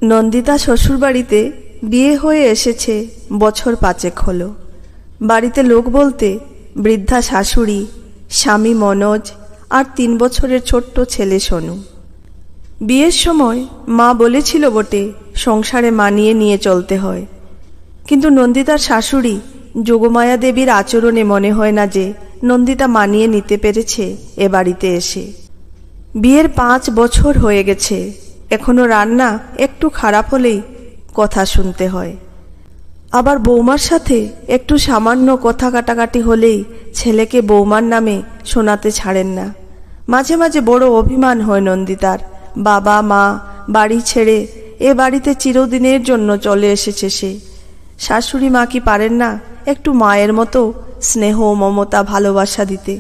নন্দিতা শ্বশুরবাড়িতে বিয়ে হয়ে এসেছে বছর 5 হলো। বাড়িতে লোক বলতে বৃদ্ধা শাশুড়ি, স্বামী মনোজ আর 3 বছরের ছোট্ট ছেলে সোনু। বিয়ের সময় মা বলেছিল বটে সংসারে মানিয়ে নিয়ে চলতে হয়, কিন্তু নন্দিতার শাশুড়ি যোগমায়া দেবীর আচরণে মনে হয় না যে নন্দিতা মানিয়ে নিতে পেরেছে এ বাড়িতে এসে। বিয়ের 5 বছর হয়ে গেছে, এখনো রান্না একটু খারাপ হলেই কথা শুনতে হয়। আবার বৌমার সাথে একটু সামান্য কথা কাটাকাটি হলেই ছেলেকে বৌমার নামে শোনাতে ছাড়েন না। মাঝে মাঝে বড় অভিমান হয় নন্দিতার। বাবা মা বাড়ি ছেড়ে এ বাড়িতে চিরদিনের জন্য চলে এসেছে সে। শাশুড়ি মা কি পারেন না একটু মায়ের মতো স্নেহ মমতা ভালোবাসা দিতে?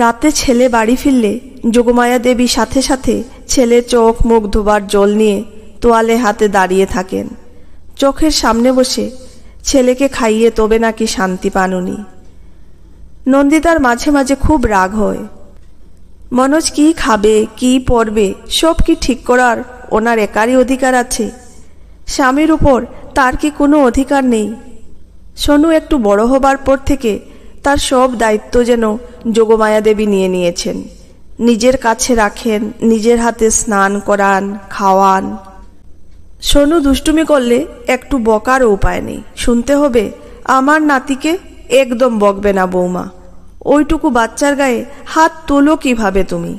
রাতে ছেলে বাড়ি ফিরলে যোগমায়া দেবী সাথে সাথে ছেলের চোখ মুখ ধোবার জল নিয়ে তোয়ালে হাতে দাঁড়িয়ে থাকেন। চোখের সামনে বসে ছেলেকে খাইয়ে তবে নাকি শান্তি পান উনি। নন্দিতার মাঝে মাঝে খুব রাগ হয়। মনোজ কি খাবে কি পরবে সব কি ঠিক করার ওনার একারই অধিকার আছে? স্বামীর উপর তার কি কোনো অধিকার নেই? সোনু একটু বড় হবার পর থেকে তার সব দায়িত্ব যেন যোগমায়া দেবী নিয়ে নিয়েছেন। নিজের কাছে রাখেন, নিজের হাতে স্নান করান, খাওয়ান। সোনু দুষ্টুমি করলে একটু বকারও উপায় নেই, শুনতে হবে আমার নাতিকে একদম বকবে না বৌমা, ওইটুকু বাচ্চার গায়ে হাত তোলো কিভাবে তুমি?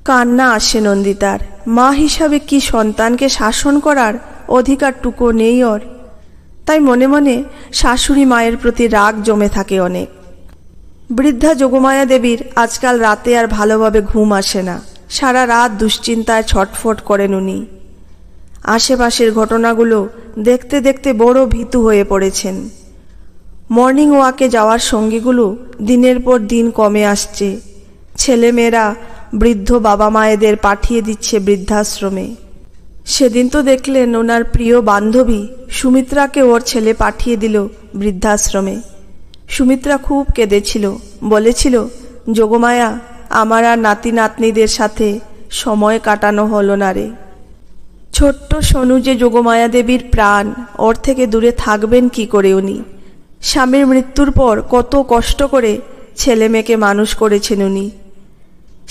কান্না আসে নন্দিতার। মা হিসাবে কি সন্তানকে শাসন করার অধিকারটুকু নেই ওর? তাই মনে মনে শাশুড়ি মায়ের প্রতি রাগ জমে থাকে অনেক। বৃদ্ধা যোগমায়া দেবীর আজকাল রাতে আর ভালোভাবে ঘুম আসে না। সারা রাত দুশ্চিন্তায় ছটফট করেন উনি। আশেপাশের ঘটনাগুলো দেখতে দেখতে বড় ভীতু হয়ে পড়েছেন। মর্নিং ওয়াকে যাওয়ার সঙ্গীগুলো দিনের পর দিন কমে আসছে। ছেলেমেয়েরা বৃদ্ধ বাবা মায়েদের পাঠিয়ে দিচ্ছে বৃদ্ধাশ্রমে। সেদিন তো দেখলেন ওনার প্রিয় বান্ধবী সুমিত্রাকে ওর ছেলে পাঠিয়ে দিল বৃদ্ধাশ্রমে। সুমিত্রা খুব কেঁদেছিল, বলেছিল যোগমায়া আমার আর নাতি নাতনিদের সাথে সময় কাটানো হলো না রে। ছোট্ট সোনু যে যোগমায়া দেবীর প্রাণ, ওর থেকে দূরে থাকবেন কি করে উনি? স্বামীর মৃত্যুর পর কত কষ্ট করে ছেলে মেয়েকে মানুষ করেছেন উনি।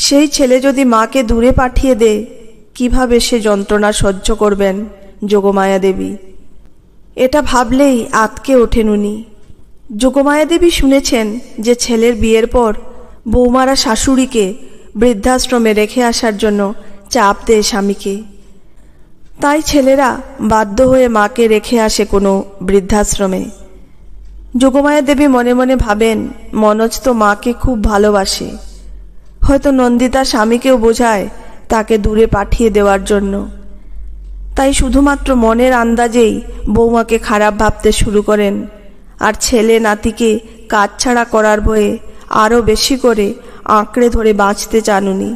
সেই ছেলে যদি মাকে দূরে পাঠিয়ে দেয়, কিভাবে সে যন্ত্রণা সহ্য করবেন যোগমায়া দেবী? এটা ভাবলেই আঁতকে ওঠেন উনি। যোগমায়া দেবী শুনেছেন যে ছেলের বিয়ের পর বৌমারা শাশুড়িকে বৃদ্ধাশ্রমে রেখে আসার জন্য চাপ দেয় স্বামীকে। তাই ছেলেরা বাধ্য হয়ে মাকে রেখে আসে কোনো বৃদ্ধাশ্রমে। যোগমায়া দেবী মনে মনে ভাবেন মনোজ তো মাকে খুব ভালোবাসে, হয়তো নন্দিতা স্বামীকেও বোঝায় তাকে দূরে পাঠিয়ে দেওয়ার জন্য। তাই শুধুমাত্র মনের আন্দাজেই বৌমাকে খারাপ ভাবতে শুরু করেন, আর ছেলে নাতিকে কাছছাড়া করার ভয়ে আরও বেশি করে আঁকড়ে ধরে বাঁচতে চান উনি,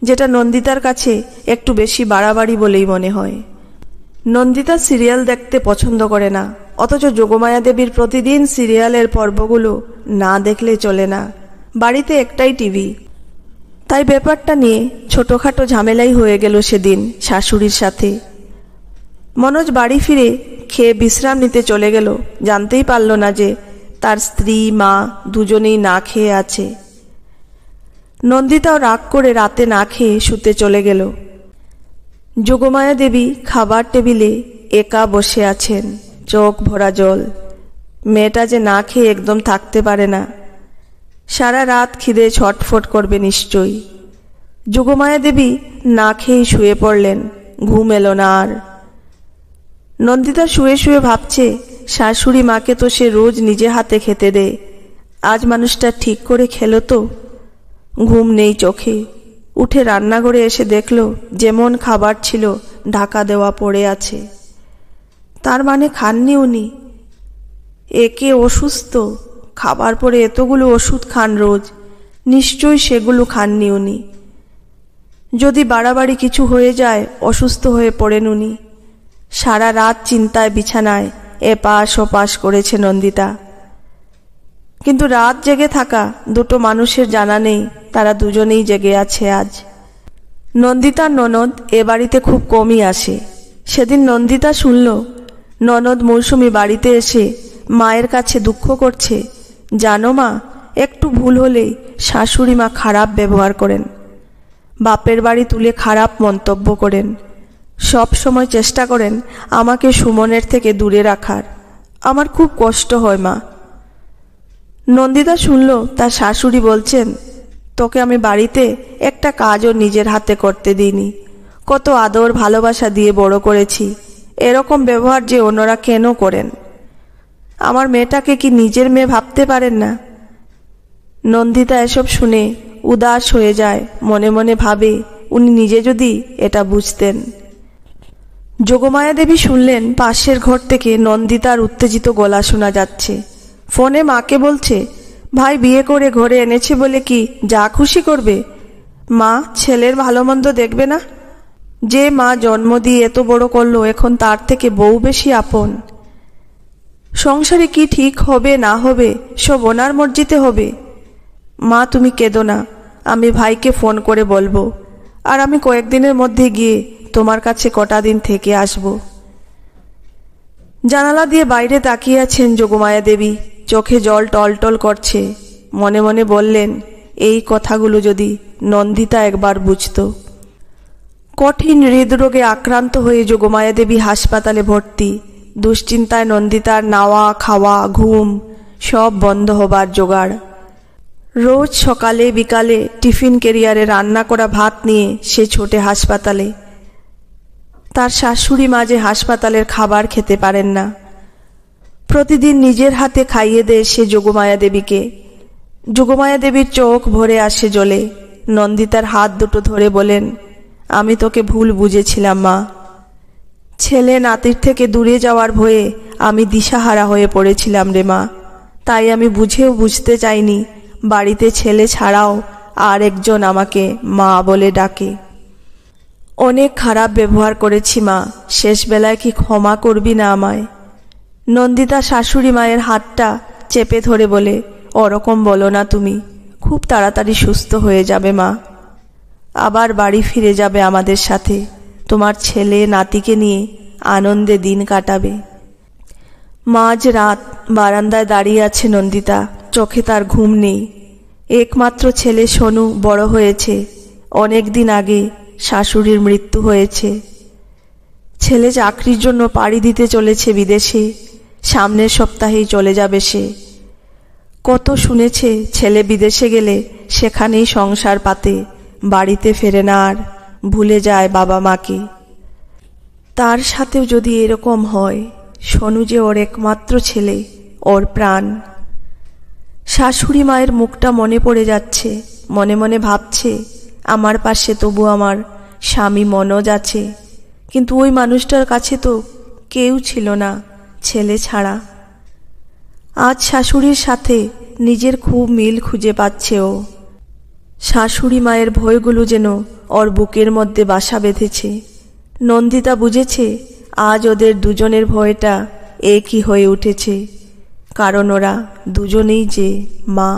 যেটা নন্দিতার কাছে একটু বেশি বাড়াবাড়ি বলেই মনে হয়। নন্দিতা সিরিয়াল দেখতে পছন্দ করে না, অথচ যোগমায়া দেবীর প্রতিদিন সিরিয়ালের পর্বগুলো না দেখলে চলে না। বাড়িতে একটাই টিভি। তাই ব্যাপারটা নিয়ে ছোটখাটো ঝামেলাই হয়ে গেল সেদিন শাশুড়ির সাথে। মনোজ বাড়ি ফিরে খেয়ে বিশ্রাম নিতে চলে গেল, জানতেই পারল না যে তার স্ত্রী মা দুজনেই না খেয়ে আছে। নন্দিতাও রাগ করে রাতে না খেয়ে শুতে চলে গেল। যোগমায়া দেবী খাবার টেবিলে একা বসে আছেন, চোখ ভরা জল। মেয়েটা যে না খেয়ে একদম থাকতে পারে না, সারা রাত খিদে ছটফট করবে নিশ্চয়ই। যোগমায়া দেবী না খেয়েই শুয়ে পড়লেন, ঘুম এলো না আর। নন্দিতা শুয়ে শুয়ে ভাবছে শাশুড়ি মাকে তো সে রোজ নিজে হাতে খেতে দেয়, আজ মানুষটা ঠিক করে খেলো তো? ঘুম নেই চোখে। উঠে রান্নাঘরে এসে দেখল যেমন খাবার ছিল ঢাকা দেওয়া পড়ে আছে। তার মানে খাননি উনি। একে অসুস্থ, খাবার পরে এতগুলো ওষুধ খান রোজ, নিশ্চয়ই সেগুলো খাননি উনি। যদি বাড়াবাড়ি কিছু হয়ে যায় অসুস্থ হয়ে পড়েন উনি। সারা রাত চিন্তায় বিছানায় এপাশ ওপাশ করেছে নন্দিতা। কিন্তু রাত জেগে থাকা দুটো মানুষের জানা নেই তারা দুজনেই জেগে আছে আজ। নন্দিতার ননদ এ বাড়িতে খুব কমই আসে। সেদিন নন্দিতা শুনল ননদ মৌসুমী বাড়িতে এসে মায়ের কাছে দুঃখ করছে, জানো মা, একটু ভুল হলেই শাশুড়ি মা খারাপ ব্যবহার করেন, বাপের বাড়ি তুলে খারাপ মন্তব্য করেন, সব সময় চেষ্টা করেন আমাকে সুমনের থেকে দূরে রাখার। আমার খুব কষ্ট হয় মা। নন্দিতা শুনল তার শাশুড়ি বলছেন, তোকে আমি বাড়িতে একটা কাজও নিজের হাতে করতে দিইনি, কত আদর ভালোবাসা দিয়ে বড় করেছি, এরকম ব্যবহার যে অন্যরা কেন করেন? আমার মেয়েটাকে কি নিজের মেয়ে ভাবতে পারেন না? নন্দিতা এসব শুনে উদাস হয়ে যায়, মনে মনে ভাবে উনি নিজে যদি এটা বুঝতেন। যোগমায়া দেবী শুনলেন পাশের ঘর থেকে নন্দিতার উত্তেজিত গলা শোনা যাচ্ছে। ফোনে মাকে বলছে, ভাই বিয়ে করে ঘরে এনেছে বলে কি যা খুশি করবে? মা, ছেলের ভালো মন্দ দেখবে না? যে মা জন্ম দিয়ে এত বড় করলো, এখন তার থেকে বউ বেশি আপন। সংসারে কি ঠিক হবে না হবে সব ওনার মর্জিতে হবে। মা, তুমি কেঁদো না, আমি ভাইকে ফোন করে বলবো, আর আমি কয়েকদিনের মধ্যে গিয়ে তোমার কাছে কটা দিন থেকে আসব। জানালা দিয়ে বাইরে তাকিয়ে আছেন যোগমায়া দেবী, চোখে জল টলটল করছে। মনে মনে বললেন, এই কথাগুলো যদি নন্দিতা একবার বুঝত। কঠিন হৃদরোগে আক্রান্ত হয়ে যোগমায়া দেবী হাসপাতালে ভর্তি। দুশ্চিন্তায় নন্দিতার নাওয়া খাওয়া ঘুম সব বন্ধ হবার জোগাড়। রোজ সকালে বিকালে টিফিন ক্যারিয়ারে রান্না করা ভাত নিয়ে সে ছোটে হাসপাতালে। তার শাশুড়ি মা যে হাসপাতালের খাবার খেতে পারেন না, প্রতিদিন নিজের হাতে খাইয়ে দেয় সে যোগমায়া দেবীকে। যোগমায়া দেবীর চোখ ভরে আসে জলে। নন্দিতার হাত দুটো ধরে বলেন, আমি তোকে ভুল বুঝেছিলাম মা। ছেলে নাতির থেকে দূরে যাওয়ার ভয়ে আমি দিশাহারা হয়ে পড়েছিলাম রে মা। তাই আমি বুঝেও বুঝতে চাইনি বাড়িতে ছেলে ছাড়াও আর একজন আমাকে মা বলে ডাকে। অনেক খারাপ ব্যবহার করেছি মা, শেষ বেলায় কি ক্ষমা করবি না আমায়? নন্দিতা শাশুড়ি মায়ের হাতটা চেপে ধরে বলে, ওরকম বলো না তুমি, খুব তাড়াতাড়ি সুস্থ হয়ে যাবে মা। আবার বাড়ি ফিরে যাবে আমাদের সাথে, তোমার ছেলে নাতিকে নিয়ে আনন্দে দিন কাটাবে। মাঝ রাত বারান্দায় দাঁড়িয়ে আছে নন্দিতা, চোখে তার ঘুম নেই। একমাত্র ছেলে সোনু বড় হয়েছে। অনেক দিন আগে শাশুড়ির মৃত্যু হয়েছে। ছেলে চাকরির জন্য পাড়ি দিতে চলেছে বিদেশে, সামনের সপ্তাহেই চলে যাবে সে। কত শুনেছে ছেলে বিদেশে গেলে সেখানেই সংসার পাতে, বাড়িতে ফেরে না আর, ভুলে যায় বাবা মাকে। তার সাথেও যদি এরকম হয়, সোনু যে ওর একমাত্র ছেলে, ওর প্রাণ। শাশুড়ি মায়ের মুখটা মনে পড়ে যাচ্ছে, মনে মনে ভাবছে, আমার পাশে তবু আমার স্বামী মনোজ আছে, কিন্তু ওই মানুষটার কাছে তো কেউ ছিল না ছেলে ছাড়া। আজ শাশুড়ির সাথে নিজের খুব মিল খুঁজে পাচ্ছে ও। শাশুড়ি মায়ের ভয়গুলো যেন ওর বুকের মধ্যে বাসা বেঁধেছে। নন্দিতা বুঝেছে আজ ওদের দুজনের ভয়টা একই হয়ে উঠেছে, কারণ ওরা দুজনেই যে মা।